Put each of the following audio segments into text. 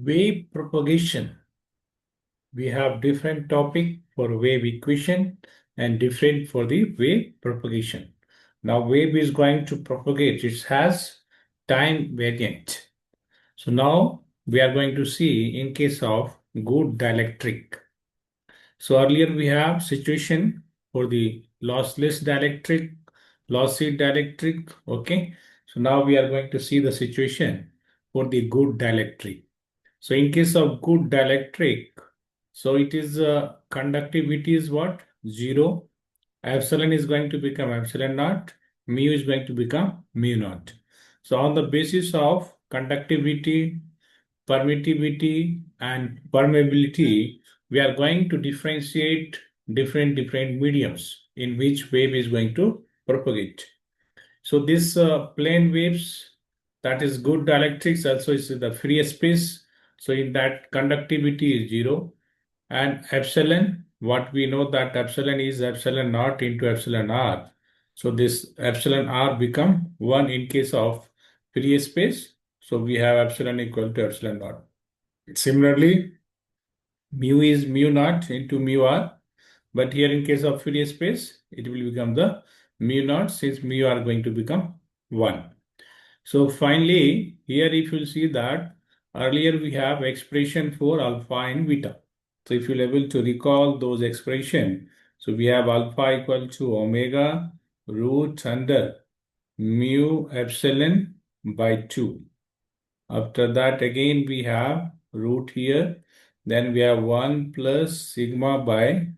Wave propagation. We have different topic for wave equation and different for the wave propagation. Now wave is going to propagate. It has time variant. So now we are going to see in case of good dielectric. So earlier we have situation for the lossless dielectric, lossy dielectric. Okay. So now we are going to see the situation for the good dielectric. So in case of good dielectric, so it is conductivity is what? 0. Epsilon is going to become epsilon naught. Mu is going to become mu naught. So on the basis of conductivity, permittivity, and permeability, we are going to differentiate different mediums in which wave is going to propagate. So this plane waves, that is good dielectrics, also is the free space. So in that conductivity is 0. And epsilon, what we know that epsilon is epsilon naught into epsilon r. So this epsilon r become 1 in case of free space. So we have epsilon equal to epsilon naught. Similarly, mu is mu naught into mu r. But here in case of free space, it will become the mu naught since mu are going to become 1. So finally, here if you see that earlier we have expression for alpha and beta. So if you're able to recall those expression, so we have alpha equal to omega root under mu epsilon by 2. After that again we have root here. Then we have 1 plus sigma by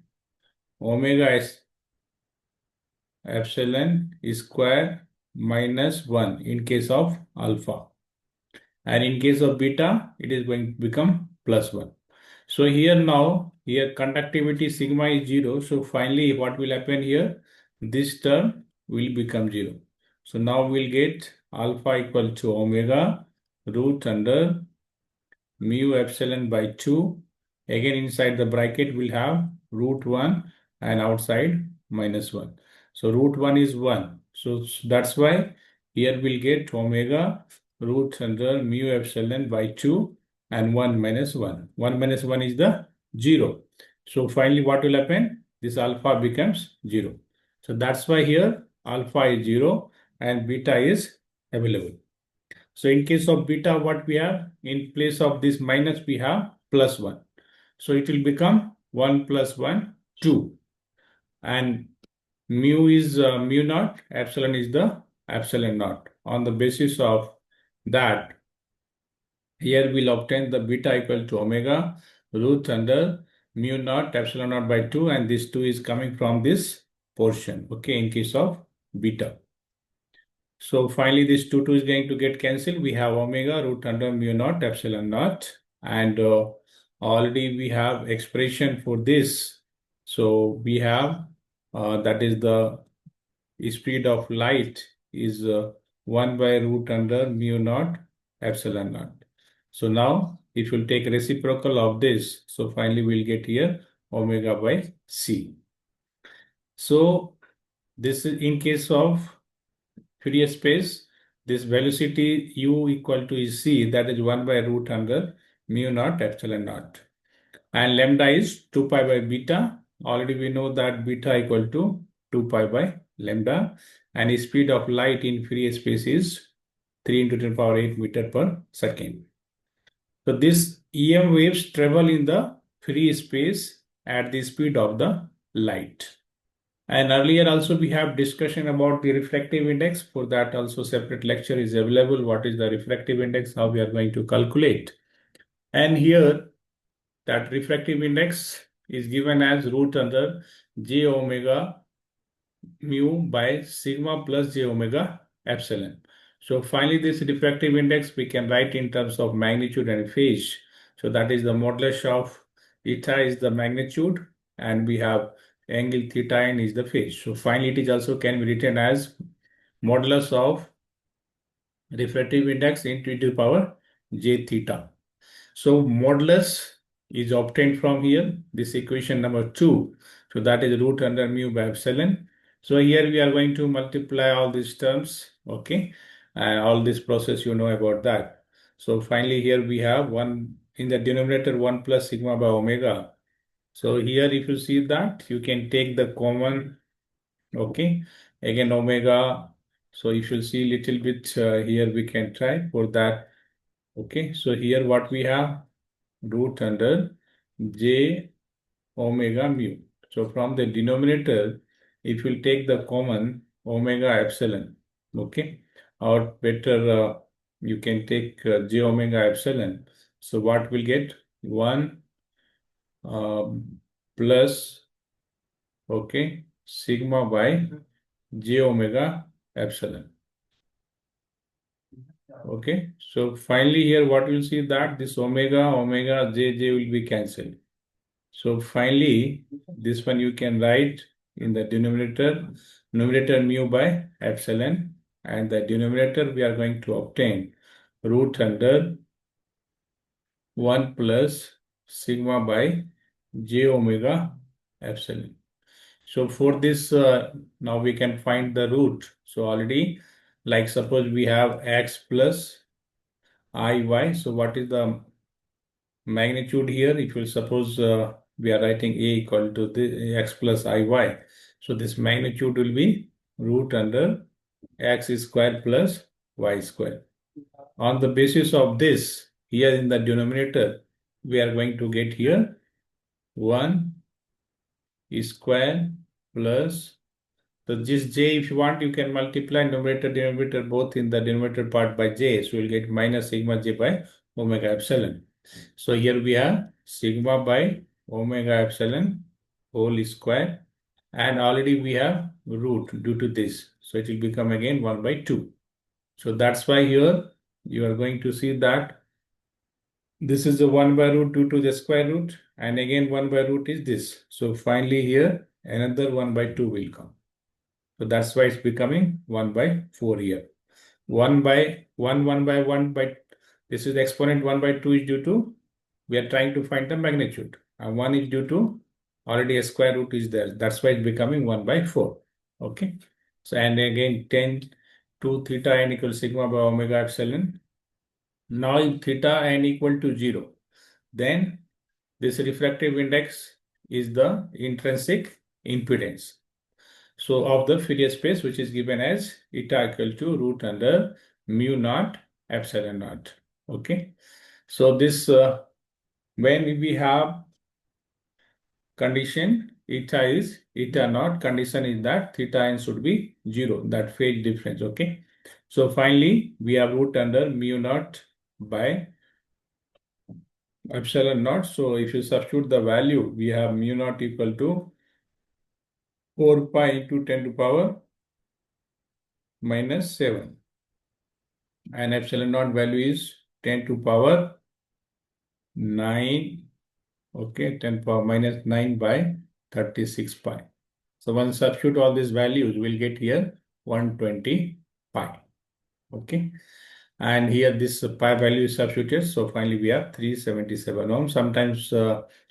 omega epsilon square minus 1 in case of alpha. And in case of beta, it is going to become plus 1. So here now, here conductivity sigma is 0. So finally, what will happen here? This term will become 0. So now we'll get alpha equal to omega root under mu epsilon by 2. Again, inside the bracket, we'll have root 1 and outside minus 1. So root 1 is 1. So that's why here we'll get omega root under mu epsilon by 2 and 1 minus 1. 1 minus 1 is the 0. So finally, what will happen? This alpha becomes 0. So that's why here alpha is 0 and beta is available. So in case of beta, what we have? In place of this minus, we have plus 1. So it will become 1 plus 1, 2. And mu is mu naught, epsilon is the epsilon naught. On the basis of that, here we'll obtain the beta equal to omega root under mu naught epsilon naught by 2, and this 2 is coming from this portion, okay, in case of beta. So finally, this 2 is going to get cancelled. We have omega root under mu naught epsilon naught, and already we have expression for this. So we have that is the speed of light is 1 by root under mu naught epsilon naught. So now if you take reciprocal of this, so finally we'll get here omega by c. So this is in case of Fourier space, this velocity u equal to is c, that is 1 by root under mu naught epsilon naught. And lambda is 2 pi by beta. Already we know that beta equal to 2 pi by lambda, and the speed of light in Fourier space is 3 into 10 power 8 meter per second. So this EM waves travel in the free space at the speed of the light. And earlier also we have discussion about the refractive index. For that also separate lecture is available. What is the refractive index? How we are going to calculate. And here that refractive index is given as root under j omega mu by sigma plus j omega epsilon. So finally this refractive index we can write in terms of magnitude and phase. So that is the modulus of eta is the magnitude, and we have angle theta n is the phase. So finally it is also can be written as modulus of refractive index into the power j theta. So modulus is obtained from here, this equation number 2. So that is root under mu by epsilon. So here we are going to multiply all these terms, okay, and all this process you know about that. So finally here we have 1 in the denominator 1 plus sigma by omega. So here if you see that, you can take the common, okay, again omega. So if you see little bit here, we can try for that. Okay, so here what we have, root under j omega mu. So from the denominator, if you take the common omega epsilon, okay, or better you can take j omega epsilon. So what will get 1 plus, okay, sigma by j omega epsilon. Okay, so finally here what you'll see that this omega j will be cancelled. So finally this one you can write in the numerator mu by epsilon, and the denominator we are going to obtain root under 1 plus sigma by j omega epsilon. So for this, now we can find the root. So already, like suppose we have x plus iy. So what is the magnitude here? If you suppose we are writing a equal to the x plus iy. So this magnitude will be root under x square plus y square. On the basis of this, here in the denominator, we are going to get here 1 square plus, so this j, if you want, you can multiply numerator, denominator both in the denominator part by j. So you'll get minus sigma j by omega epsilon. So here we have sigma by omega epsilon whole square, and already we have root due to this. So it will become again 1 by 2. So that's why here you are going to see that this is the 1 by root due to the square root, and again 1 by root is this. So finally here another 1 by 2 will come. So that's why it's becoming 1 by 4 here. 1 by 1, 1 by 1 by, this is the exponent 1 by 2 is due to, we are trying to find the magnitude. And 1 is due to, already a square root is there. That's why it's becoming 1 by 4. Okay. So, and again 10 to theta n equals sigma by omega epsilon. Now if theta n equal to 0, then this refractive index is the intrinsic impedance. So of the Fourier space, which is given as eta equal to root under mu naught epsilon naught. Okay. So this, when we have condition eta is eta naught, condition is that theta n should be 0, that phase difference. Okay. So finally, we have root under mu naught by epsilon naught. So if you substitute the value, we have mu naught equal to 4 pi into 10 to power minus 7. And epsilon naught value is 10 to power 9. Okay, 10 power minus 9 by 36 pi. So once substitute all these values, we'll get here 120 pi. Okay. And here this pi value is substituted. So finally we have 377 ohms. Sometimes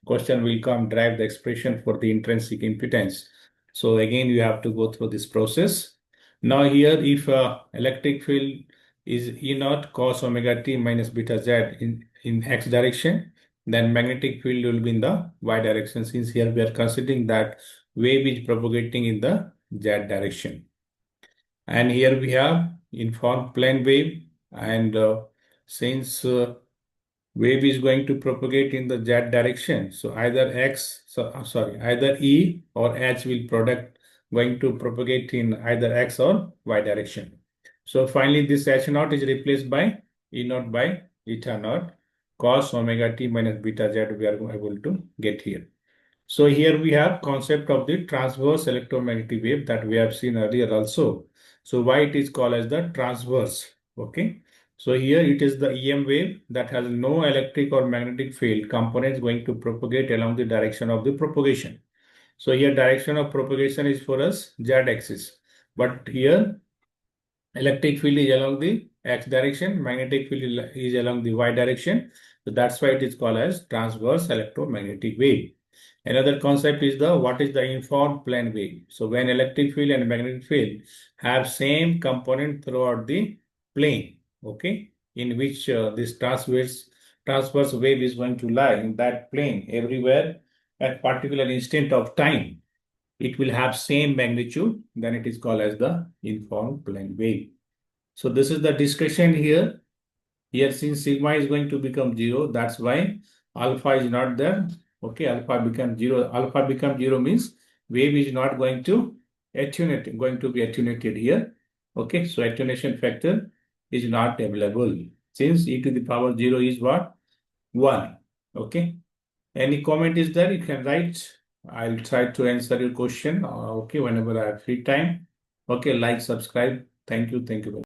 question will come, derive the expression for the intrinsic impedance. So again, you have to go through this process. Now here, if electric field is E naught cos omega t minus beta z in x direction, then magnetic field will be in the y direction, since here we are considering that wave is propagating in the z direction. And here we have informed plane wave, and since wave is going to propagate in the z direction, so either either E or H will going to propagate in either x or y direction. So finally this H naught is replaced by E naught by eta naught cos omega t minus beta z we are able to get here. So here we have concept of the transverse electromagnetic wave that we have seen earlier also. So why it is called as the transverse? Okay. So here it is the EM wave that has no electric or magnetic field components going to propagate along the direction of the propagation. So here direction of propagation is for us z axis, but here electric field is along the x direction, magnetic field is along the y direction. So that's why it is called as transverse electromagnetic wave. Another concept is what is the informed plane wave. So when electric field and magnetic field have same component throughout the plane, okay, in which this transverse transverse wave is going to lie in that plane everywhere at particular instant of time, it will have same magnitude, then it is called as the uniform plane wave. So this is the discussion here. Here, since sigma is going to become 0, that's why alpha is not there. Okay, alpha becomes 0. Alpha becomes 0 means wave is not going to be attenuated here. Okay, so attenuation factor is not available. Since e to the power 0 is what? 1. Okay. Any comment is there? You can write. I'll try to answer your question. Okay, whenever I have free time. Okay, like, subscribe. Thank you. Thank you very much.